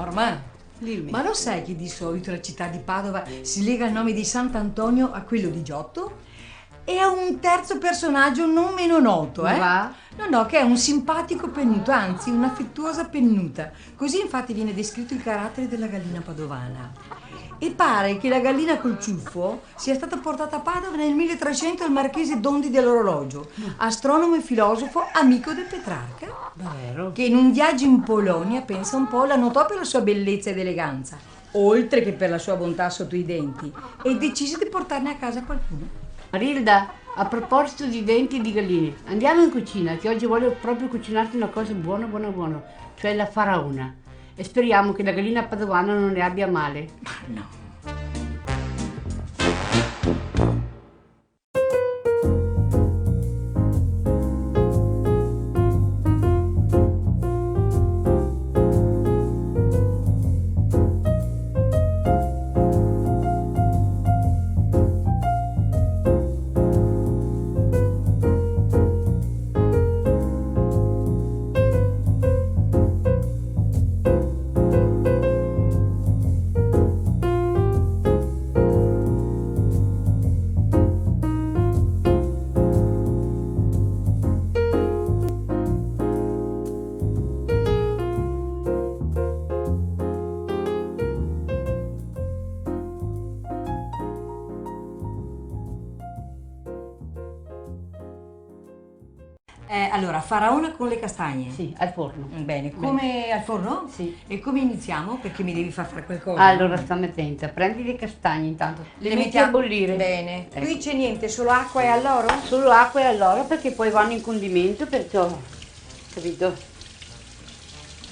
Norma, Dimmi. ma lo sai che di solito la città di Padova si lega il nome di Sant'Antonio a quello di Giotto? E a un terzo personaggio non meno noto, Va? No, che è un simpatico pennuto, anzi un'affettuosa pennuta. Così infatti viene descritto il carattere della gallina padovana. E pare che la gallina col ciuffo sia stata portata a Padova nel 1300 dal marchese Dondi dell'Orologio, astronomo e filosofo, amico del Petrarca, Davvero? che in un viaggio in Polonia, pensa un po', la notò per la sua bellezza ed eleganza, oltre che per la sua bontà sotto i denti, e decise di portarne a casa qualcuno. Marilda, a proposito di denti e di galline, andiamo in cucina, che oggi voglio proprio cucinarti una cosa buona, cioè la faraona. E speriamo che la gallina padovana non ne abbia male. Ma no. Allora, faraona con le castagne. Sì, al forno. Bene, come al forno? Sì. E come iniziamo? Perché mi devi far fare qualcosa. Allora, stammi attenta, prendi le castagne intanto, le metti a bollire. Bene. Ecco. Qui c'è niente, solo acqua e alloro? Solo acqua e allora perché poi vanno in condimento, perciò, capito?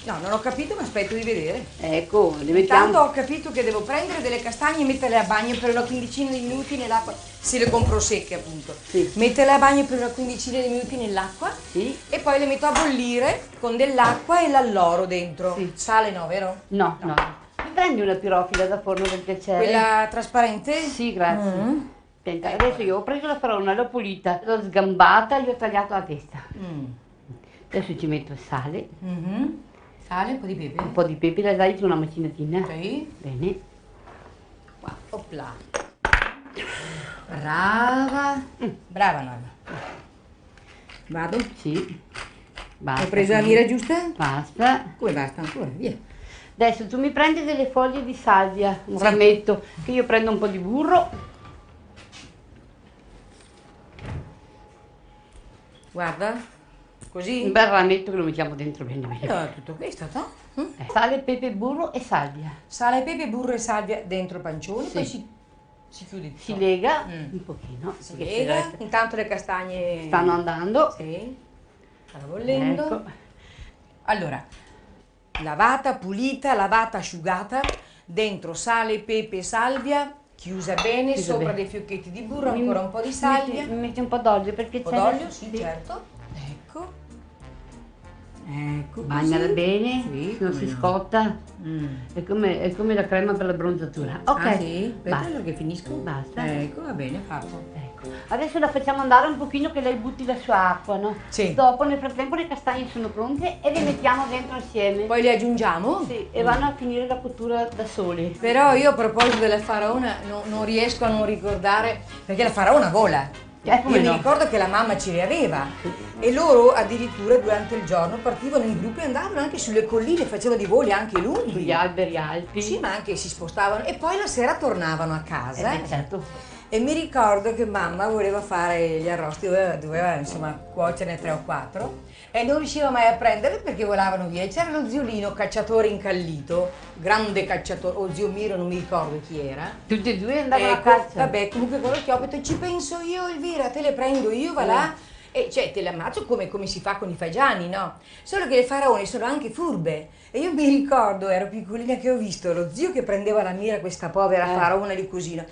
No, non ho capito, ma aspetto di vedere. Ecco, le Intanto mettiamo. ho capito che devo prendere delle castagne e metterle a bagno per una quindicina di minuti nell'acqua. Se le compro secche, appunto. Sì. Metterle a bagno per una quindicina di minuti nell'acqua. Sì. E poi le metto a bollire con dell'acqua e l'alloro dentro. Sì. Sale no, vero? No. Mi prendi una pirofila da forno per piacere? Quella trasparente? Sì, grazie. Mm. Senta, adesso io ho preso la faraona, l'ho pulita, l'ho sgambata, gli ho tagliato la testa. Mm. Adesso ci metto il sale, Mhm. Sale, un po' di pepe. un po' di pepe, la dai su una macinatina. Sì. Bene. Qua, opla. Brava. Brava Norma. Vado? Sì. Basta. Ho preso la mira giusta? Basta. Come basta ancora? Via. Adesso tu mi prendi delle foglie di salvia, un rametto, che io prendo un po' di burro. Guarda. Così? Un bel rametto che lo mettiamo dentro bene bene. Allora, tutto questo, no? Sale, pepe, burro e salvia. Sale, pepe, burro e salvia dentro il pancione, Sì. poi si chiude tutto. Si lega Mm. un pochino. Si perché lega, se resta- intanto le castagne stanno andando. Sì, stanno bollendo. Ecco. Allora, lavata, asciugata, dentro sale, pepe e salvia, chiusa bene, Chiusa sopra bene. dei fiocchetti di burro, ancora un po' di salvia, Mi metti un po' d'olio perché un po' c'è. d'olio, sì, certo. Ecco. Ecco Bagnala così. bene, Sì, non come si no. scotta. Mm. È come la crema per la bronzatura. Ok. Ah, sì? Basta. Aspetta che finisco. Basta. Ecco, va bene, fatto. Ecco. Adesso la facciamo andare un pochino che lei butti la sua acqua, no? Sì. Dopo nel frattempo le castagne sono pronte e le mettiamo dentro assieme. Poi le aggiungiamo? Sì, e vanno a finire la cottura da sole. Però io a proposito della faraona non riesco a non ricordare, perché la faraona vola. Come Io no? mi ricordo che la mamma ce le aveva e loro addirittura durante il giorno partivano in gruppo e andavano anche sulle colline, facevano dei voli anche lunghi. Sugli alberi alti. Sì, ma anche si spostavano e poi la sera tornavano a casa. Certo. E mi ricordo che mamma voleva fare gli arrosti, doveva insomma cuocerne 3 o 4 e non riusciva mai a prenderli perché volavano via. E c'era lo ziolino cacciatore incallito, grande cacciatore, o zio Miro, non mi ricordo chi era. Tutti e due andavano a Ecco, caccia. vabbè, comunque con lo chioppeto ci penso io, Elvira, te le prendo io, va là. E cioè te le ammazzo come si fa con i fagiani, no? Solo che le faraone sono anche furbe. E io mi ricordo, ero piccolina, che ho visto lo zio che prendeva la mira questa povera faraona di cosina.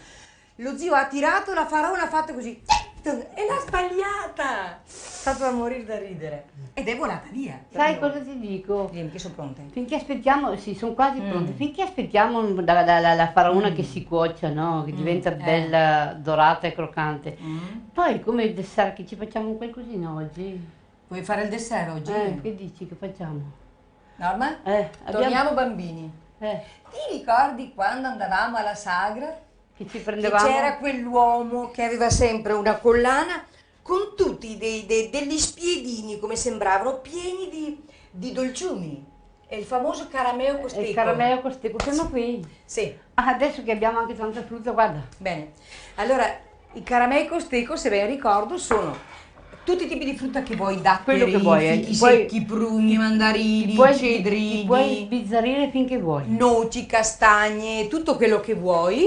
Lo zio ha tirato, la faraona ha fatto così e l'ha sbagliata. Stato da morire da ridere. Ed è volata via. Sai cosa ti dico? Dimmi che sono pronte. Finché aspettiamo, sì, sono quasi pronte, finché aspettiamo la faraona che si cuocia, no? Che diventa bella dorata e croccante. Poi come dessert che ci facciamo qualcosina oggi? Vuoi fare il dessert oggi? Che dici che facciamo? Norma? Abbiamo... Torniamo bambini. Ti ricordi quando andavamo alla sagra? Che ci Che prendevamo? c'era quell'uomo che aveva sempre una collana con tutti degli spiedini, come sembravano, pieni di dolciumi. È il famoso carameo con Il stecco. carameo con stecco, fermo qui. Sì, Adesso che abbiamo anche tanta frutta, guarda. bene. Allora, i caramei con stecco, se ben ricordo, sono tutti i tipi di frutta che vuoi, Quello che datteri, vuoi, fichi puoi- secchi, prugni, mandarini, Ti puoi cedrini, bizzarrire finché vuoi. noci, castagne, tutto quello che vuoi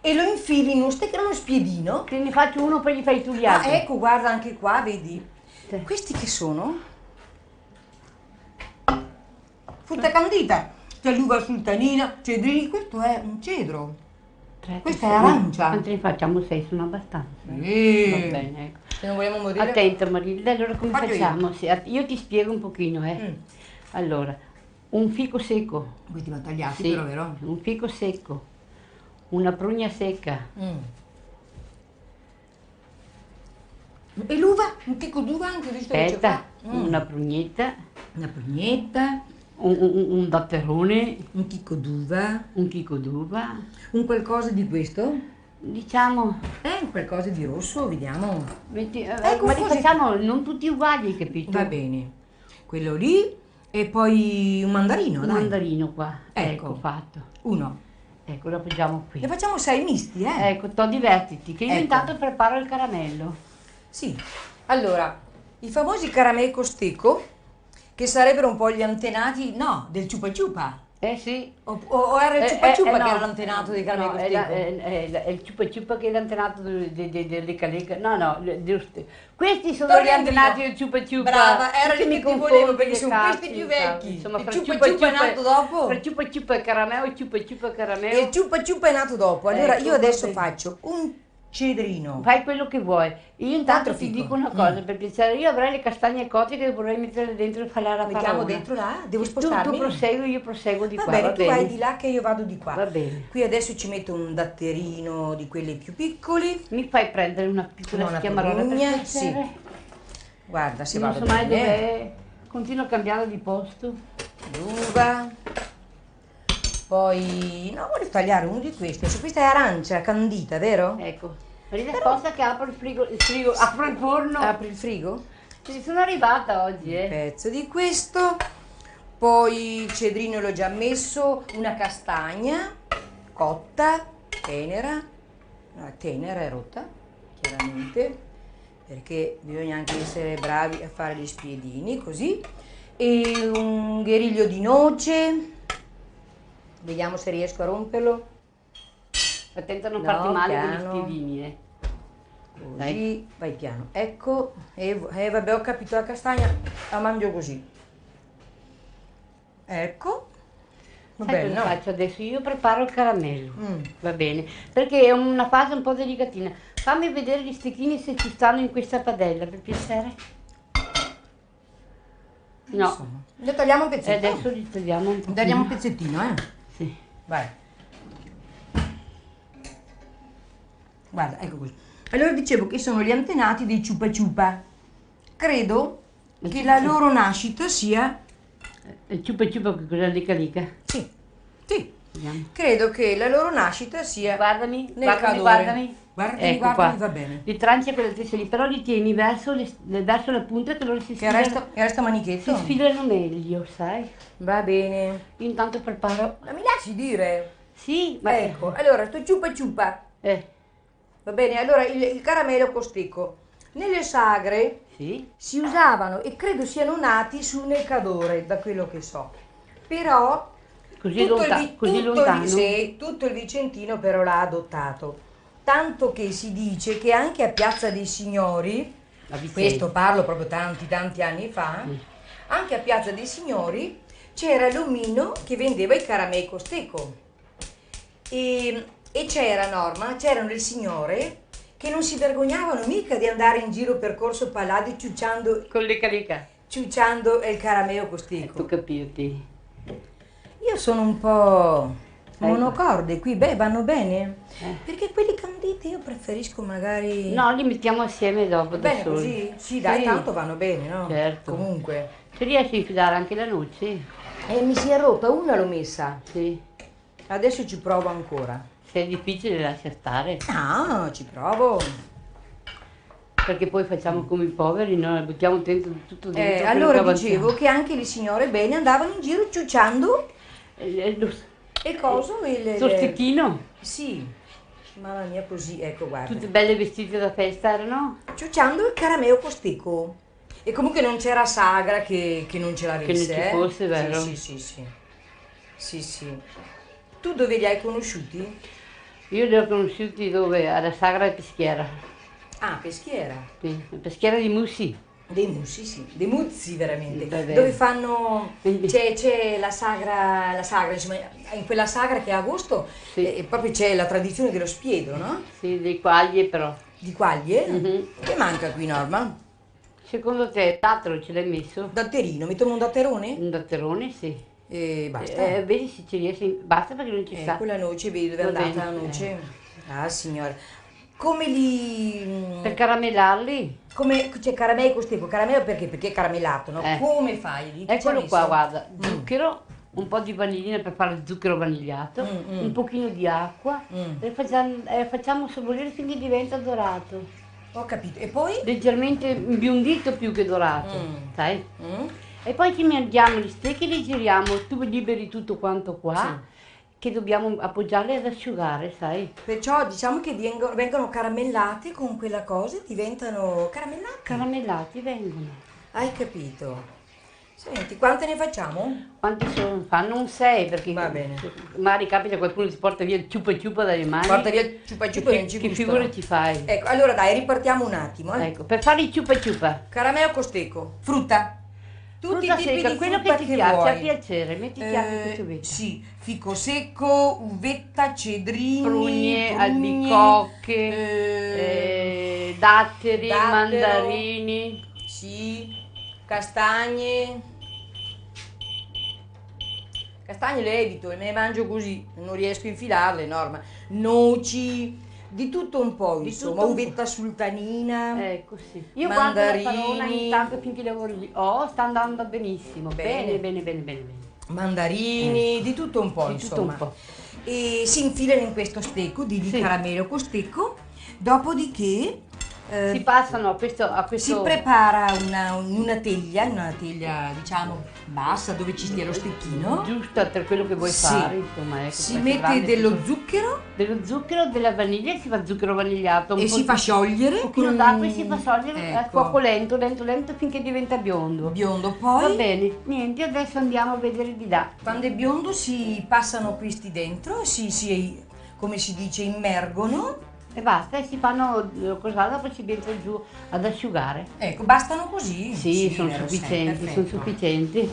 e lo infili in uno stecco, uno spiedino. Te ne faccio uno, poi gli fai tu gli Ah, altri. ecco, guarda anche qua, vedi? Sì. Questi che sono? Frutta candita, c'è l'uva sultanina, cedrini, questo è un cedro. Questa è arancia. Quanti ne facciamo? 6, sono abbastanza. Sì. Va bene, ecco. Se non vogliamo morire. Attenta Marilda, allora come Faccio io. facciamo? Sì, io ti spiego un pochino, Mm. Allora, un fico secco. Questi vanno tagliati, Sì, però, vero? un fico secco, una prugna secca, Mm. E l'uva? Un chicco d'uva anche, visto che c'è aspetta, qua? Mm. una prugnetta, Una pugnetta, un datterone, un chicco d'uva, un chicco d'uva, un qualcosa di questo? diciamo, Un qualcosa di rosso, vediamo. ma li così. facciamo non tutti uguali, capito? Va bene. Quello lì e poi un mandarino, Un dai. mandarino qua, Ecco. ecco fatto. Uno. Ecco, lo appoggiamo qui. Ne facciamo 6 misti, eh? Ecco, divertiti, che io Ecco. intanto preparo il caramello. Sì. Allora, i famosi caramei con stecco, che sarebbero un po' gli antenati, no, del ciupa ciupa. Eh sì. O era il ciupa ciupa no. che era l'antenato dei caramei No, con è, stecco? è il ciupa ciupa che è l'antenato delle calecche. No, no, giusto. Questi sono Torna gli antenati indietro. del ciupa ciupa. Brava, era Tutti lì mi che ti confondi volevo, perché le sono cazzi, questi più sai. vecchi. Insomma, Il fra ciupa ciupa è nato dopo. Fra ciupa ciupa e carameo, ciupa ciupa e E carameo. il ciupa ciupa è nato dopo. Allora Ecco, io adesso va bene. faccio un cedrino. Fai quello che vuoi. Io intanto Quattro ti fico. dico una cosa, per piacere. Io avrei le castagne cotte che vorrei mettere dentro e fare la Mettiamo faraona. dentro là? Devo Tu spostarmi? prosegui, io proseguo di Va qua, bene, va tu bene? vai di là che io vado di qua. Va bene. Qui adesso ci metto un datterino di quelli più piccoli. Mi fai prendere una piccola Una schiamarona per prugna, piacere? Guarda se Non vado so mai bene. dov'è, continuo cambiando di posto. L'uva. Poi, no, voglio tagliare uno di questi. Adesso questa è arancia candita, vero? Ecco, Marina sposta che apro il frigo, apro il forno. Apri il frigo. Ci sono arrivata oggi, Un pezzo di questo. Poi il cedrino l'ho già messo. Una castagna cotta, tenera. No, tenera è rotta, chiaramente. Perché bisogna anche essere bravi a fare gli spiedini, così. E un guerriglio di noce. Vediamo se riesco a romperlo. Attenta a non No, farti male con piano. gli spiedini, Così, Dai. vai piano. Ecco, e vabbè, ho capito, la castagna la mangio così. Ecco. Va Sai bene, cosa no? faccio adesso? Io preparo il caramello, Mm. va bene? Perché è una fase un po' delicatina. Fammi vedere gli stecchini se ci stanno in questa padella, per piacere. No, Insomma, ne tagliamo un e pezzetto. adesso li togliamo un po'. Ne tagliamo un pezzettino, eh. Sì. Vai. Guarda, ecco qui. Allora dicevo che sono gli antenati dei ciupa ciupa. Credo che la loro nascita sia... Il ciupa ciupa che cos'è lica lica? Sì, sì. Vediamo. Credo che la loro nascita sia... Guardami, Nel guardami, cadore. guardami. Guardami, Ecco guardami, qua. va bene. Li tranci a quella testa lì, però li tieni verso, verso la punta che loro si Che sfilano, resta manichetto? si sfilano meglio, sai? Va bene. Io intanto preparo. Ma mi lasci dire? Sì, ma Ecco, allora, sto ciupa ciupa. Va bene, allora il caramello con stecco. Nelle sagre sì, si usavano e credo siano nati su Necadore, da quello che so. Però così, così lontano. sì, tutto il Vicentino però l'ha adottato. Tanto che si dice che anche a Piazza dei Signori, La Vicenza. questo parlo proprio tanti anni fa, Sì. anche a Piazza dei Signori c'era l'omino che vendeva i caramei con stecco. E c'era Norma, c'erano le signore che non si vergognavano mica di andare in giro per Corso Palladio Con lica lica. ciucciando il carameo con stecco. Tu capirti. Io sono un po' Ecco. monocorde qui, beh, vanno bene. Eh. Perché quelli canditi io preferisco magari... No, li mettiamo assieme dopo da bene soli. così? Sì, dai, tanto vanno bene, no? Certo. Comunque. Se riesci a infilare anche la noce. E mi si è rotta, una l'ho messa. Sì. Adesso ci provo ancora. Se è difficile lascia stare, Ah, ci provo. perché poi facciamo come i poveri, no? Buttiamo tutto dentro. quello Allora che dicevo che anche le signore bene andavano in giro ciucciando Lo e coso. stecchino, Sì, mamma mia, così, ecco, guarda. tutte belle vestite da festa erano, Ciucciando il carameo con stecco. E comunque non c'era sagra che non ce l'avesse. Che non ci fosse, vero? Sì, sì, sì, sì. Sì, sì. Tu dove li hai conosciuti? io li ho conosciuti dove? Alla Sagra e Peschiera, Ah, Peschiera. sì, la Peschiera di Mussi. Dei mussi, sì, dei muzzi veramente, Sì, vabbè. dove fanno, Quindi- c'è la sagra, insomma, in quella sagra che è agosto, Sì. proprio c'è la tradizione dello spiedo, no? Sì, dei quaglie però. Di quaglie, Mhm. che manca qui, Norma? Secondo te, tatero ce l'hai messo? Datterino, mettiamo un datterone? Un datterone, sì. E basta. Vedi se ci riesci, basta perché non ci sta. Quella noce, vedi dove è Va andata la bene, noce? Ah, signora. Come li... Per caramellarli, Come, cioè, caramello con stecco, caramello perché? Perché è caramellato, no? Come fai? Lì? Che ci ha eccolo qua, messo? guarda, zucchero, un po' di vanillina per fare il zucchero vanigliato, un pochino di acqua e facciamo sobbolire finché diventa dorato. Ho capito. E poi? Leggermente imbiondito più che dorato, sai? Mm? E poi ci mandiamo gli stecchi, li giriamo, tu liberi tutto quanto qua, che dobbiamo appoggiarli ad asciugare, sai? Perciò diciamo che vengono caramellati con quella cosa e diventano caramellati. Caramellati vengono. Hai capito? Senti, quante ne facciamo? Quanti sono? Fanno un 6 perché Va bene. magari capita qualcuno si porta via il ciupa ciupa dalle mani. Porta via il ciupa ciupa e non ci Che gustano. figura ci fai? Ecco, allora dai, ripartiamo un attimo. Ecco, per fare il ciupa ciupa. Caramelo con stecco, frutta. Tutti Frutta i tipi secca, di quello frutta che ti piace, a vuoi. piacere, mettiti anche questo vita. Sì, fico secco, uvetta, cedrini, Prugne, albicocche, datteri, dattero. mandarini. Sì, castagne. Castagne le evito e me ne mangio così, non riesco a infilarle, Norma. Noci, di tutto un po', Di insomma, tutto un po'. uvetta sultanina. Ecco sì. Io guardo la Mandarini. parola intanto finché lavoro lì. Oh, sta andando benissimo. Bene. Bene, bene, bene, bene, bene. Mandarini, di tutto un po', Di tutto insomma. un po'. E si infilano in questo stecco di Sì. caramello con stecco, dopodiché Si passano a questo si prepara una teglia, diciamo, bassa, dove ci stia lo stecchino. giusta per quello che vuoi Sì. fare, insomma, ecco, Si queste mette grandi dello sono- zucchero dello zucchero, della vaniglia, si fa zucchero vanigliato, un e po' si di- fa sciogliere un pochino con- d'acqua e si fa sciogliere a Ecco. fuoco lento, lento, lento finché diventa biondo. biondo. Va Poi, bene, niente, adesso andiamo a vedere di là. quando è biondo, si passano questi dentro, come si dice, immergono. E basta, e si fanno cos'ha, dopo ci entra giù ad asciugare. Ecco, bastano così? Sì, sono vero, sì, sufficienti, sono perfetto. sufficienti.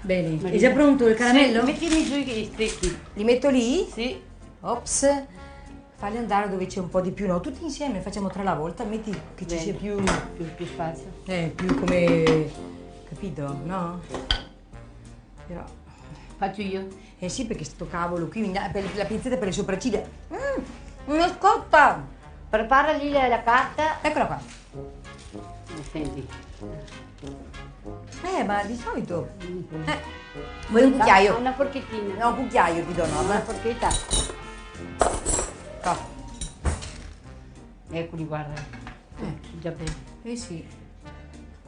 Bene, è già pronto il caramello? Sì, mettimi giù i stecchi. Li metto lì? Sì, Ops, falli andare dove c'è un po' di più, no? Tutti insieme, facciamo tre alla volta, metti che ci Bene. sia più, più spazio. più come, capito, no? Però, Faccio io. eh sì, perché sto cavolo qui, per la pinzetta per le sopracciglia, non scotta! Prepara lì la carta. Eccola qua. Senti. Ma di solito, vuoi un cucchiaio? Una forchettina. No, un cucchiaio ti do, no? Una forchetta. No. Eccoli, guarda. Già bene. Eh sì,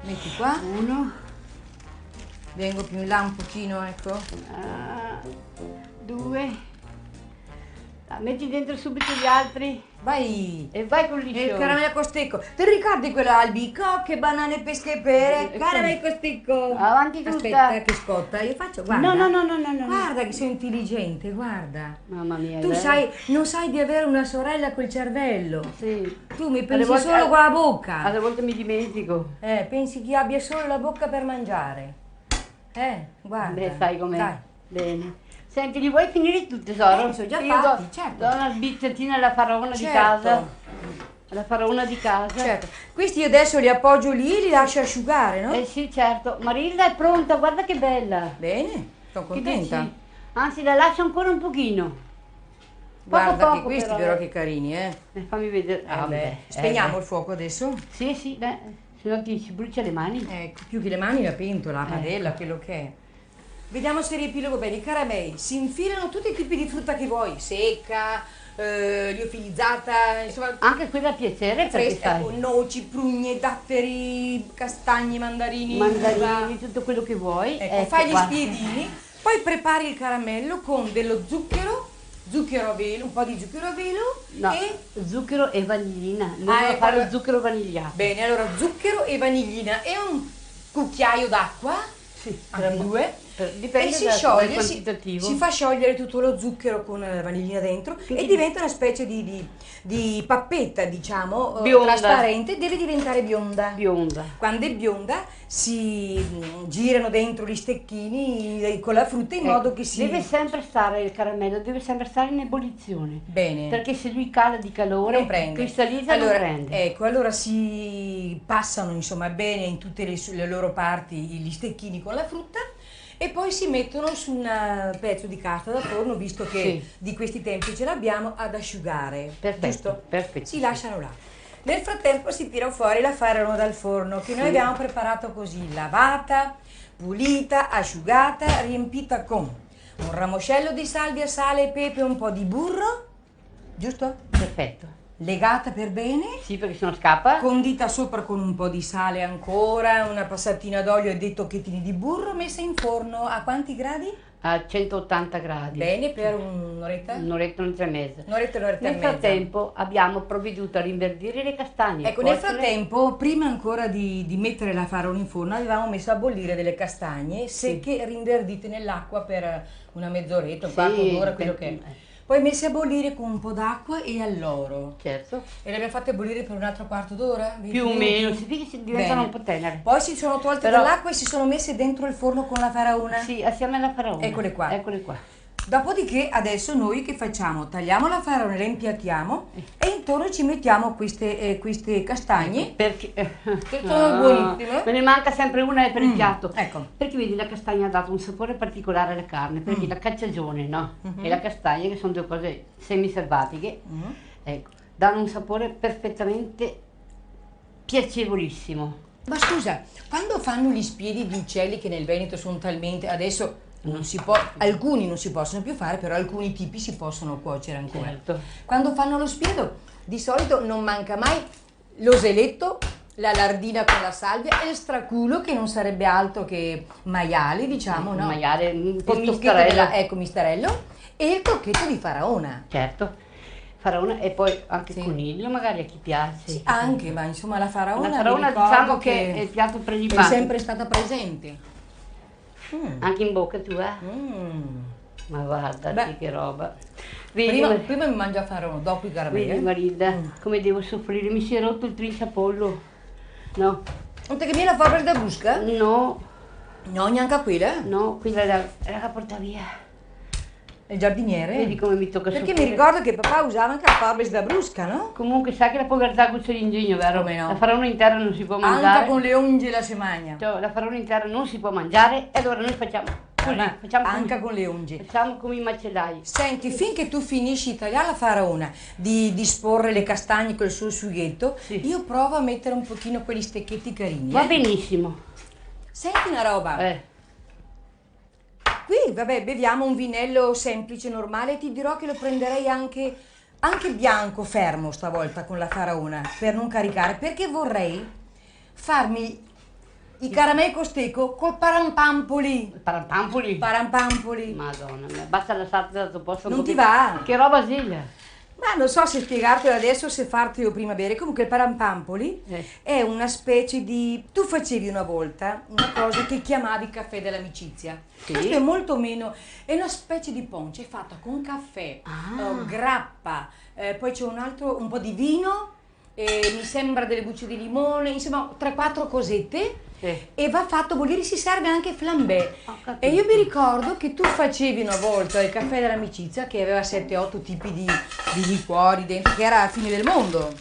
metti qua, Uno, vengo più in là un pochino, ecco. due. Metti dentro subito gli altri Vai! e vai con E il liscione. caramella con stecco. Ti ricordi quello albicocche, banane, pesche e pere? Caramella con stecco. Avanti tutta. Aspetta che scotta, io faccio, guarda. No. Guarda che sei intelligente, guarda. Mamma mia. Tu non sai di avere una sorella col cervello. Sì. Tu mi Alle pensi volte- solo con la bocca. Alle volte mi dimentico. Pensi che abbia solo la bocca per mangiare. Guarda. Beh, sai com'è. Dai. Bene. Senti, li vuoi finire tu tesoro? Sono già Io fatti, do, certo. do una sbizzettina alla faraona di Certo. casa. Alla faraona di casa. Certo. Questi io adesso li appoggio lì e li lascio asciugare, no? Eh sì, certo. Marilda è pronta, guarda che bella. Bene, sono Che contenta. dici? Anzi, la lascio ancora un pochino. Guarda Poco, che questi però, però che carini, eh. Fammi vedere. Beh, spegniamo il fuoco adesso? Sì, sì, beh. se no ti si brucia le mani. Ecco, più che le mani la pentola, la padella, quello che è. Vediamo se riepilogo bene. I caramei si infilano tutti i tipi di frutta che vuoi, secca, liofilizzata, insomma, Anche quella a piacere perché fresca, sai, ecco, noci, prugne, datteri, castagni, mandarini, mandarini, tutto quello che vuoi. ecco, fai gli qua. spiedini, poi prepari il caramello con dello zucchero, zucchero a velo, un po' di zucchero a velo No, e... zucchero e vanillina. Noi dobbiamo ecco, fare allora- lo zucchero vanigliato. Bene, allora zucchero e vaniglina e un cucchiaio d'acqua, Sì, anche due, dipende e si dal scioglie, quantitativo. si fa sciogliere tutto lo zucchero con la vanillina dentro Finché e diventa una specie di pappetta, diciamo, Bionda. trasparente, deve diventare bionda. Bionda. Quando è bionda si girano dentro gli stecchini con la frutta in modo che si... Deve sempre stare il caramello, deve sempre stare in ebollizione. Bene. Perché se lui cala di calore, Non prende. cristallizza, Allora, non prende. ecco, allora si passano insomma bene in tutte le loro parti gli stecchini con la frutta e poi si mettono su un pezzo di carta da forno, visto che Sì. di questi tempi ce l'abbiamo, ad asciugare. Perfetto, Giusto? perfetto. Si lasciano là. Nel frattempo si tira fuori la farina dal forno che noi abbiamo preparato così, lavata, pulita, asciugata, riempita con un ramoscello di salvia, sale e pepe, un po' di burro, giusto? Perfetto. Legata per bene, Sì, perché se no scappa. condita sopra con un po' di sale ancora, una passatina d'olio e dei tocchettini di burro, messa in forno a quanti gradi? A 180 gradi. Bene, per un'oretta? Un'oretta, un'oretta e mezza. Un'oretta e Nel mezza. frattempo abbiamo provveduto a rinverdire le castagne. Ecco, nel cuocere. frattempo, prima ancora di mettere la farina in forno, avevamo messo a bollire delle castagne secche rinverdite nell'acqua per una mezz'oretta, un Sì, quarto d'ora, quello che è. per- Poi messe a bollire con un po' d'acqua e alloro. Certo. E le abbiamo fatte bollire per un altro quarto d'ora? 20 Più o minuti? meno, si vede che si diventano Bene. un po' tenere. Poi si sono tolte Però- dall'acqua e si sono messe dentro il forno con la faraona. Sì, assieme alla faraona. Eccole qua. Eccole qua. Dopodiché adesso noi che facciamo? Tagliamo la faraona, la impiattiamo e intorno ci mettiamo queste castagne. Perché Che sono buonissime. Me ne manca sempre una per il piatto. ecco. Perché vedi, la castagna ha dato un sapore particolare alla carne, perché la cacciagione, no? E la castagna, che sono due cose semiselvatiche, ecco, danno un sapore perfettamente piacevolissimo. Ma scusa, quando fanno gli spiedi di uccelli che nel Veneto sono talmente... Adesso non si può, alcuni non si possono più fare, però alcuni tipi si possono cuocere ancora. Certo. Quando fanno lo spiedo, di solito non manca mai l'oseletto, la lardina con la salvia e il straculo, che non sarebbe altro che maiale, diciamo, no? Maiale, un po' Il tocchetto mistarello. ecco, mistarello, e il tocchetto di faraona. Certo. Faraona e poi anche Sì. coniglio, magari a chi piace. Sì, anche, ma insomma la faraona, La faraona mi ricordo diciamo che è il piatto è principale. sempre stata presente. Anche in bocca tua? Mm. Ma guarda, Beh. sì, che roba. Vedi, Prima mi mangio a faraona, dopo i vedi caramelli. Marilda, come devo soffrire? Mi si è rotto il trinciapollo. No, Non te che viene la fabbrica da Brusca? no, No, neanche quella. no, quella la porta via. Il giardiniere. Vedi come mi tocca Perché soffrire. mi ricordo che papà usava anche la fabbrica da Brusca, no? Comunque sai che la povertà cuce l'ingegno, vero? Come no? La faraona intera non si può mangiare. Anche con le unghie la si mangia. Cioè, la faraona intera non si può mangiare e allora noi facciamo così, Ma facciamo anche come, con le unghie. facciamo come i macellai. Senti, finché tu finisci di tagliare la faraona, di disporre le castagne col suo sughetto, Sì. io provo a mettere un pochino quegli stecchetti carini. Va benissimo. Senti una roba. Qui, vabbè, beviamo un vinello semplice, normale, ti dirò che lo prenderei anche bianco, fermo stavolta con la faraona, per non caricare, perché vorrei farmi i caramei costeco col parampampoli. Parampampoli. Parampampoli. Madonna mia, basta lasciarti dato posto. un Non ti pochino. va? Che roba sigla. Ma non so se spiegartelo adesso o se fartelo prima bere. Comunque il parampampoli è una specie di... Tu facevi una volta una cosa che chiamavi caffè dell'amicizia. Sì. Questo è molto meno... È una specie di ponce fatta con caffè, grappa, poi c'è un po' di vino, mi sembra delle bucce di limone, insomma 3-4 cosette. E va fatto bollire, si serve anche flambè. E io mi ricordo che tu facevi una volta il caffè dell'amicizia che aveva 7-8 tipi di liquori dentro, che era la fine del mondo.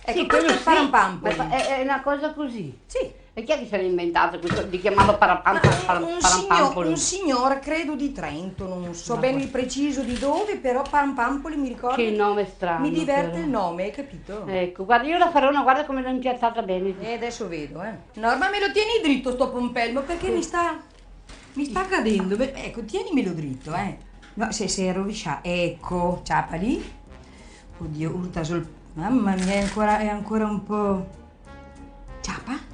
Ecco, Sì, questo è il sì, parampampoli. ma è una cosa così. Sì, E chi è che se l'ha inventato questo di chiamarlo parampampolo? Un signore, credo di Trento, non so bene il preciso di dove, però Parampampoli mi ricordo. Che nome strano. Mi diverte però. il nome, hai capito? Ecco, guarda, io la farò, guarda come l'ho impiattata bene. E adesso vedo, Norma, me lo tieni dritto sto pompelmo, perché mi sta cadendo. Ecco, tienimelo dritto, No, se è rovesciato. Ecco, ciapa lì. Oddio, urta sul... Mamma mia, è ancora un po'... Ciapa?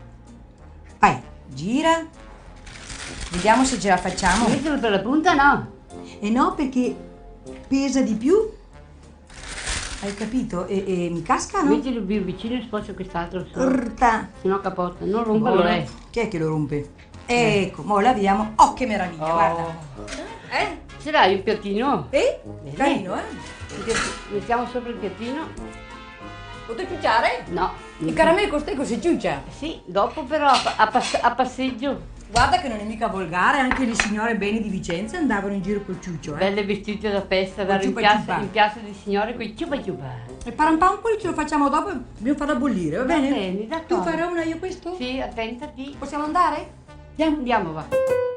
Vai, gira. Vediamo se ce la facciamo. Mettilo per la punta, no? E no, perché pesa di più. Hai capito? E mi casca, no? Mettilo più vicino e sposto quest'altro, Urta. se no capotta. Non romperlo, Chi è che lo rompe? Ecco, mo laviamo. Oh, che meraviglia, guarda. Ce l'hai un piattino? Bene. Carino, Mettiamo sopra il piattino. Potrei ciucciare? No. Il caramello con stecco si ciuccia. Sì, dopo però a passeggio. Guarda che non è mica volgare, anche le signore bene di Vicenza andavano in giro col ciuccio, Belle vestite da festa, Col andare in ciupa ciupa. piazza di signore con i ciupa ciupa. Il parampampoli ce lo facciamo dopo, dobbiamo farlo bollire, va bene? bene, d'accordo. Tu farai una io questo? Sì, attentati. Possiamo andare? Andiamo, va.